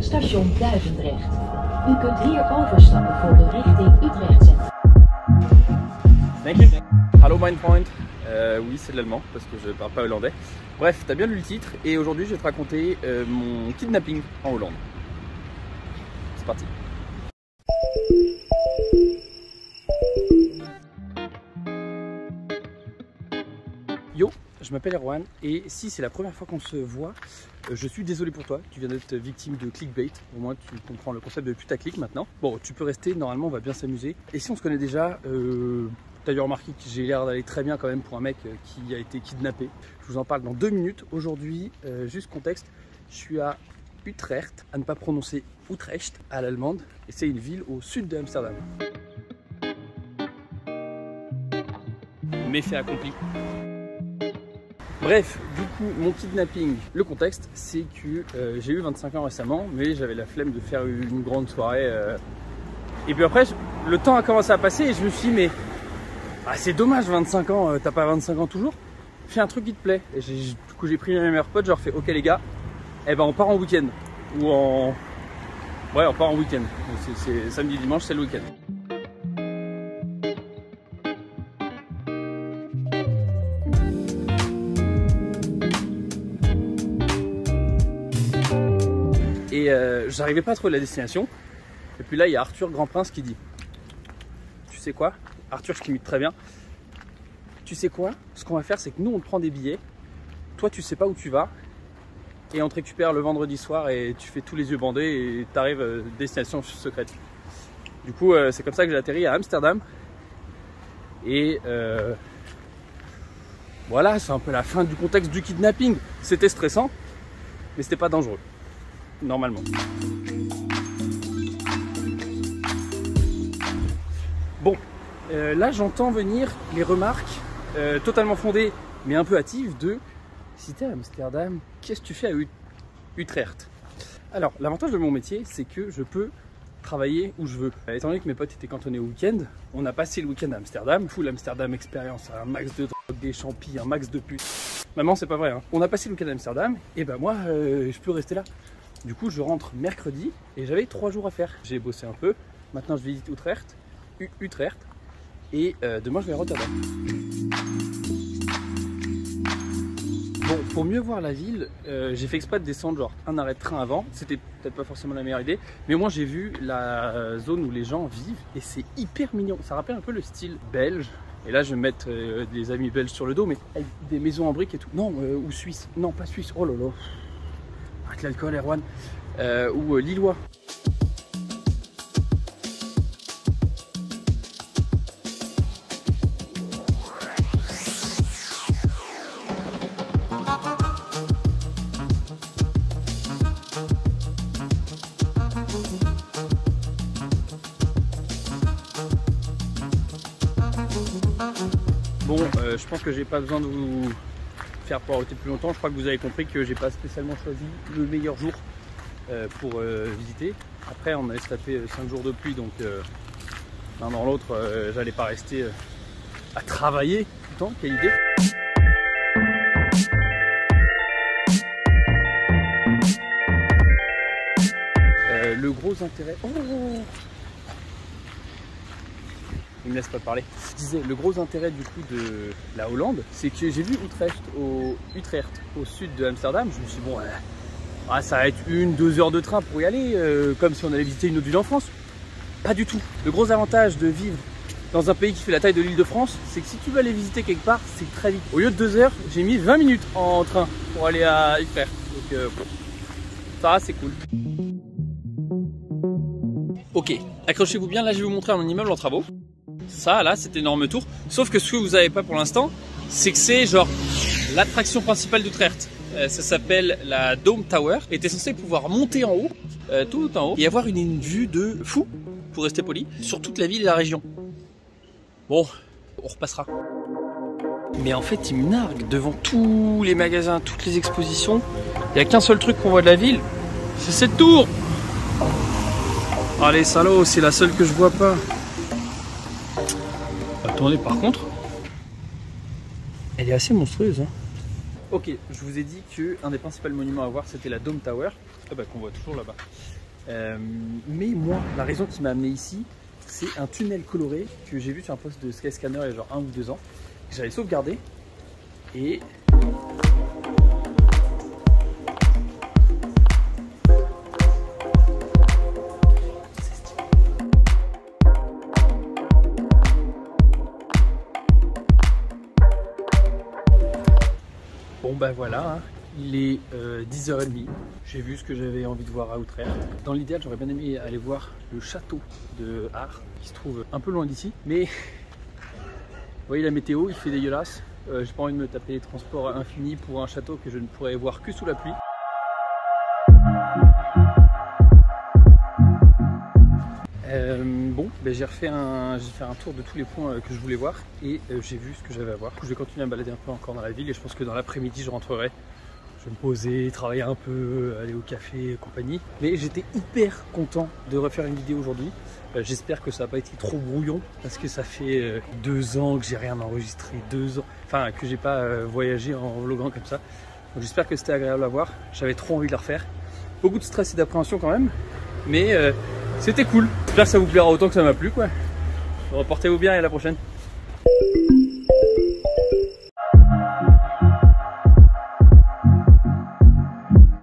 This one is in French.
station Duivendrecht. U kunt hier overstappen voor de richting Utrecht. Thank you. Hallo mein Freund. Oui, c'est de l'allemand parce que je parle pas hollandais. Bref, t'as bien lu le titre et aujourd'hui je vais te raconter mon kidnapping en Hollande. C'est parti. Yo, je m'appelle Erwan et si c'est la première fois qu'on se voit, je suis désolé pour toi, tu viens d'être victime de clickbait, au moins tu comprends le concept de putaclic maintenant. Bon, tu peux rester, normalement on va bien s'amuser. Et si on se connaît déjà, t'as dû remarquer que j'ai l'air d'aller très bien quand même pour un mec qui a été kidnappé. Je vous en parle dans 2 minutes. Aujourd'hui, juste contexte, je suis à Utrecht, à ne pas prononcer Utrecht à l'allemande, et c'est une ville au sud de Amsterdam. Méfait accompli. Bref, du coup, mon kidnapping, le contexte, c'est que j'ai eu 25 ans récemment, mais j'avais la flemme de faire une grande soirée. Et puis après, le temps a commencé à passer et je me suis dit, mais c'est dommage, 25 ans, t'as pas 25 ans toujours? Fais un truc qui te plaît. Et du coup, j'ai pris mes meilleurs potes, je leur fais, ok les gars, eh ben on part en week-end. Ou en... Ouais, on part en week-end. C'est samedi, dimanche, c'est le week-end. Et j'arrivais pas à trouver la destination. Et puis là, il y a Arthur Grand Prince qui dit, tu sais quoi, Arthur, je t'imite très bien. Tu sais quoi, ce qu'on va faire, c'est que nous, on te prend des billets. Toi, tu sais pas où tu vas. Et on te récupère le vendredi soir et tu fais tous les yeux bandés et tu arrives destination secrète. Du coup, c'est comme ça que j'ai atterri à Amsterdam. Et voilà, c'est un peu la fin du contexte du kidnapping. C'était stressant, mais c'était pas dangereux. Normalement. Bon, là j'entends venir les remarques totalement fondées mais un peu hâtives de si t'es à Amsterdam, qu'est-ce que tu fais à Utrecht? Alors l'avantage de mon métier, c'est que je peux travailler où je veux. Étant donné que mes potes étaient cantonnés au week-end, on a passé le week-end à Amsterdam, full Amsterdam expérience, un max de drogue, des champis, un max de putes. Maman, c'est pas vrai, hein. On a passé le week-end à Amsterdam et ben moi je peux rester là. Du coup, je rentre mercredi et j'avais 3 jours à faire. J'ai bossé un peu. Maintenant, je visite Utrecht et demain, je vais à Rotterdam. Bon, pour mieux voir la ville, j'ai fait exprès de descendre genre un arrêt de train avant. C'était peut-être pas forcément la meilleure idée, mais au moins j'ai vu la zone où les gens vivent et c'est hyper mignon. Ça rappelle un peu le style belge. Et là, je vais mettre des amis belges sur le dos, mais avec des maisons en briques et tout. Non, ou suisse. Non, pas suisse. Oh là là. Avec l'alcool, Erwan, ou lillois. Bon, je pense que j'ai pas besoin de vous faire poireauter plus longtemps. Je crois que vous avez compris que j'ai pas spécialement choisi le meilleur jour pour visiter. Après on allait se taper 5 jours de pluie, donc l'un dans l'autre j'allais pas rester à travailler tout le temps. Quelle idée. Le gros intérêt... Oh, il me laisse pas parler. Je disais, le gros intérêt du coup de la Hollande, c'est que j'ai vu Utrecht au sud de Amsterdam. Je me suis dit, bon, ça va être 1-2 heures de train pour y aller, comme si on allait visiter une autre ville en France. Pas du tout. Le gros avantage de vivre dans un pays qui fait la taille de l'Île-de-France, c'est que si tu veux aller visiter quelque part, c'est très vite. Au lieu de 2 heures, j'ai mis 20 minutes en train pour aller à Utrecht. Donc, ça c'est cool. Ok, accrochez-vous bien, là je vais vous montrer un immeuble en travaux. Ça là, c'est énorme tour. Sauf que ce que vous n'avez pas pour l'instant, c'est que c'est genre l'attraction principale d'Utrecht. Ça s'appelle la Dome Tower. Et t'es censé pouvoir monter en haut, tout en haut, et avoir une vue de fou, pour rester poli, sur toute la ville et la région. Bon, on repassera. Mais en fait, il me nargue devant tous les magasins, toutes les expositions. Il n'y a qu'un seul truc qu'on voit de la ville, c'est cette tour. Allez, salaud, c'est la seule que je vois pas. Attendez, par contre, elle est assez monstrueuse. Hein. Ok, je vous ai dit qu'un des principaux monuments à voir, c'était la Dome Tower. qu'on voit toujours là-bas. Mais moi, la raison qui m'a amené ici, c'est un tunnel coloré que j'ai vu sur un post de Skyscanner il y a genre 1 ou 2 ans. J'avais sauvegardé et bon ben voilà, hein. Il est 10h30, j'ai vu ce que j'avais envie de voir à Utrecht. Dans l'idéal, j'aurais bien aimé aller voir le château de Haar, qui se trouve un peu loin d'ici. Mais, vous voyez la météo, il fait dégueulasse. J'ai pas envie de me taper les transports infinis pour un château que je ne pourrais voir que sous la pluie. Bon, ben j'ai fait un tour de tous les points que je voulais voir et j'ai vu ce que j'avais à voir. Je vais continuer à me balader un peu encore dans la ville et je pense que dans l'après-midi je rentrerai. Je vais me poser, travailler un peu, aller au café et compagnie. Mais j'étais hyper content de refaire une vidéo aujourd'hui. J'espère que ça n'a pas été trop brouillon parce que ça fait 2 ans que j'ai rien enregistré, 2 ans, enfin que j'ai pas voyagé en vloguant comme ça. Donc j'espère que c'était agréable à voir. J'avais trop envie de la refaire. Beaucoup de stress et d'appréhension quand même, mais c'était cool. J'espère que ça vous plaira autant que ça m'a plu quoi. Portez-vous bien et à la prochaine.